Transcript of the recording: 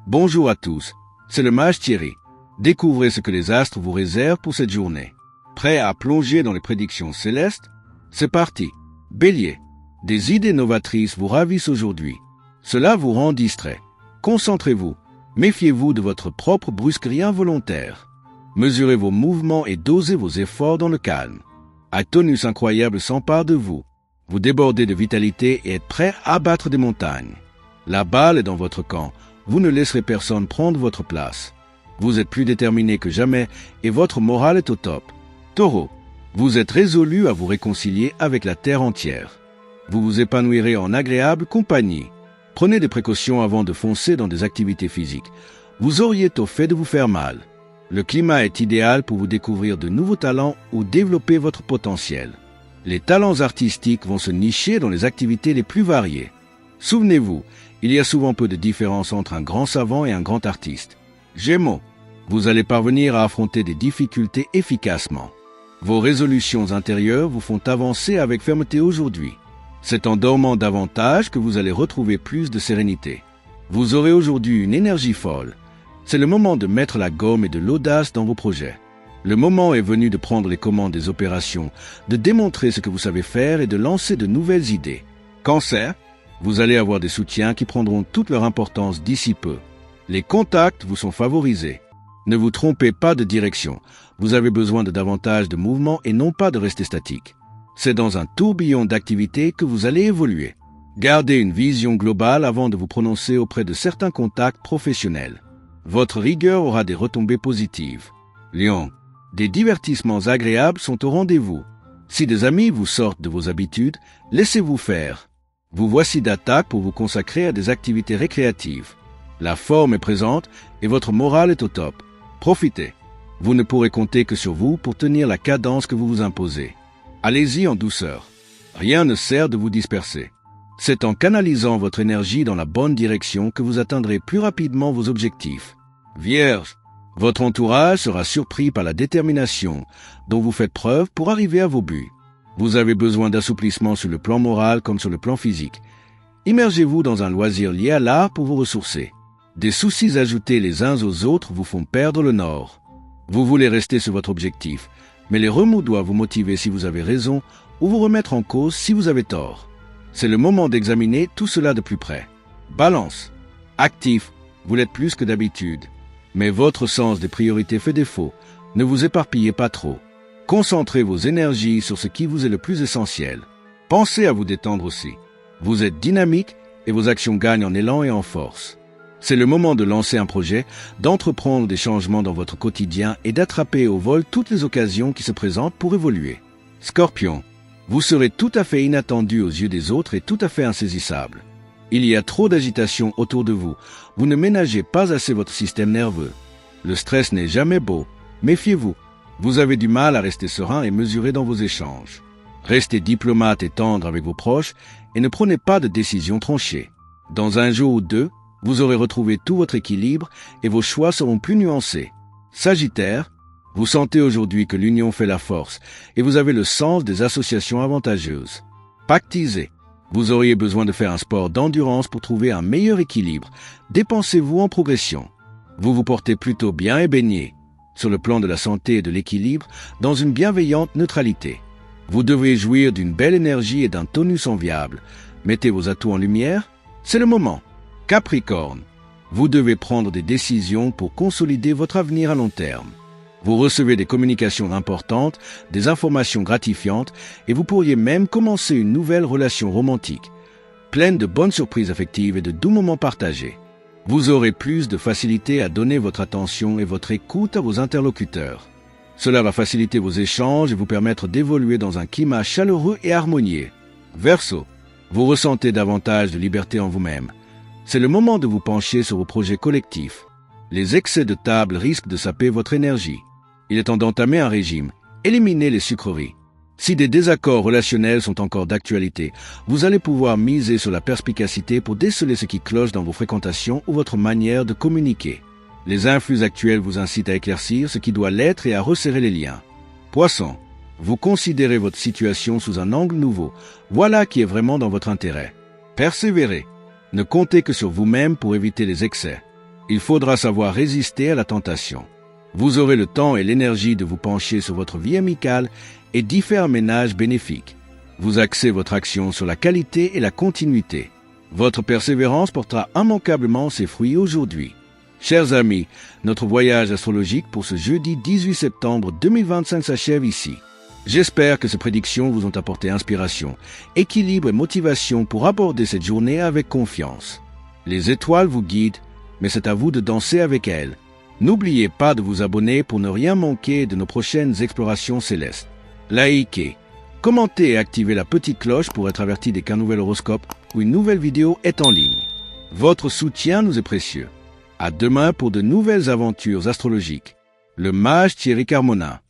Bonjour à tous, c'est le mage Thierry. Découvrez ce que les astres vous réservent pour cette journée. Prêt à plonger dans les prédictions célestes? C'est parti. Bélier, des idées novatrices vous ravissent aujourd'hui. Cela vous rend distrait. Concentrez-vous. Méfiez-vous de votre propre brusquerie involontaire. Mesurez vos mouvements et dosez vos efforts dans le calme. Un tonus incroyable s'empare de vous. Vous débordez de vitalité et êtes prêt à battre des montagnes. La balle est dans votre camp. Vous ne laisserez personne prendre votre place. Vous êtes plus déterminé que jamais et votre morale est au top. Taureau, vous êtes résolu à vous réconcilier avec la terre entière. Vous vous épanouirez en agréable compagnie. Prenez des précautions avant de foncer dans des activités physiques. Vous auriez tôt fait de vous faire mal. Le climat est idéal pour vous découvrir de nouveaux talents ou développer votre potentiel. Les talents artistiques vont se nicher dans les activités les plus variées. Souvenez-vous, il y a souvent peu de différence entre un grand savant et un grand artiste. Gémeaux, vous allez parvenir à affronter des difficultés efficacement. Vos résolutions intérieures vous font avancer avec fermeté aujourd'hui. C'est en dormant davantage que vous allez retrouver plus de sérénité. Vous aurez aujourd'hui une énergie folle. C'est le moment de mettre la gomme et de l'audace dans vos projets. Le moment est venu de prendre les commandes des opérations, de démontrer ce que vous savez faire et de lancer de nouvelles idées. Cancer, vous allez avoir des soutiens qui prendront toute leur importance d'ici peu. Les contacts vous sont favorisés. Ne vous trompez pas de direction. Vous avez besoin de davantage de mouvement et non pas de rester statique. C'est dans un tourbillon d'activités que vous allez évoluer. Gardez une vision globale avant de vous prononcer auprès de certains contacts professionnels. Votre rigueur aura des retombées positives. Lion, des divertissements agréables sont au rendez-vous. Si des amis vous sortent de vos habitudes, laissez-vous faire. Vous voici d'attaque pour vous consacrer à des activités récréatives. La forme est présente et votre morale est au top. Profitez. Vous ne pourrez compter que sur vous pour tenir la cadence que vous vous imposez. Allez-y en douceur. Rien ne sert de vous disperser. C'est en canalisant votre énergie dans la bonne direction que vous atteindrez plus rapidement vos objectifs. Vierge, votre entourage sera surpris par la détermination dont vous faites preuve pour arriver à vos buts. Vous avez besoin d'assouplissement sur le plan moral comme sur le plan physique. Immergez-vous dans un loisir lié à l'art pour vous ressourcer. Des soucis ajoutés les uns aux autres vous font perdre le nord. Vous voulez rester sur votre objectif, mais les remous doivent vous motiver si vous avez raison ou vous remettre en cause si vous avez tort. C'est le moment d'examiner tout cela de plus près. Balance. Actif, vous l'êtes plus que d'habitude. Mais votre sens des priorités fait défaut. Ne vous éparpillez pas trop. Concentrez vos énergies sur ce qui vous est le plus essentiel. Pensez à vous détendre aussi. Vous êtes dynamique et vos actions gagnent en élan et en force. C'est le moment de lancer un projet, d'entreprendre des changements dans votre quotidien et d'attraper au vol toutes les occasions qui se présentent pour évoluer. Scorpion, vous serez tout à fait inattendu aux yeux des autres et tout à fait insaisissable. Il y a trop d'agitation autour de vous. Vous ne ménagez pas assez votre système nerveux. Le stress n'est jamais beau. Méfiez-vous. Vous avez du mal à rester serein et mesuré dans vos échanges. Restez diplomate et tendre avec vos proches et ne prenez pas de décisions tranchées. Dans un jour ou deux, vous aurez retrouvé tout votre équilibre et vos choix seront plus nuancés. Sagittaire, vous sentez aujourd'hui que l'union fait la force et vous avez le sens des associations avantageuses. Pactisez. Vous auriez besoin de faire un sport d'endurance pour trouver un meilleur équilibre. Dépensez-vous en progression. Vous vous portez plutôt bien et baignez, sur le plan de la santé et de l'équilibre, dans une bienveillante neutralité. Vous devez jouir d'une belle énergie et d'un tonus enviable. Mettez vos atouts en lumière, c'est le moment. Capricorne, vous devez prendre des décisions pour consolider votre avenir à long terme. Vous recevez des communications importantes, des informations gratifiantes et vous pourriez même commencer une nouvelle relation romantique, pleine de bonnes surprises affectives et de doux moments partagés. Vous aurez plus de facilité à donner votre attention et votre écoute à vos interlocuteurs. Cela va faciliter vos échanges et vous permettre d'évoluer dans un climat chaleureux et harmonieux. Verseau, vous ressentez davantage de liberté en vous-même. C'est le moment de vous pencher sur vos projets collectifs. Les excès de table risquent de saper votre énergie. Il est temps d'entamer un régime. Éliminez les sucreries. Si des désaccords relationnels sont encore d'actualité, vous allez pouvoir miser sur la perspicacité pour déceler ce qui cloche dans vos fréquentations ou votre manière de communiquer. Les influx actuels vous incitent à éclaircir ce qui doit l'être et à resserrer les liens. Poisson, vous considérez votre situation sous un angle nouveau. Voilà qui est vraiment dans votre intérêt. Persévérez. Ne comptez que sur vous-même pour éviter les excès. Il faudra savoir résister à la tentation. Vous aurez le temps et l'énergie de vous pencher sur votre vie amicale et d'y faire un ménage bénéfique. Vous axez votre action sur la qualité et la continuité. Votre persévérance portera immanquablement ses fruits aujourd'hui. Chers amis, notre voyage astrologique pour ce jeudi 18 septembre 2025 s'achève ici. J'espère que ces prédictions vous ont apporté inspiration, équilibre et motivation pour aborder cette journée avec confiance. Les étoiles vous guident, mais c'est à vous de danser avec elles. N'oubliez pas de vous abonner pour ne rien manquer de nos prochaines explorations célestes. Likez, commentez et activez la petite cloche pour être averti dès qu'un nouvel horoscope ou une nouvelle vidéo est en ligne. Votre soutien nous est précieux. À demain pour de nouvelles aventures astrologiques. Le mage Thierry Carmona.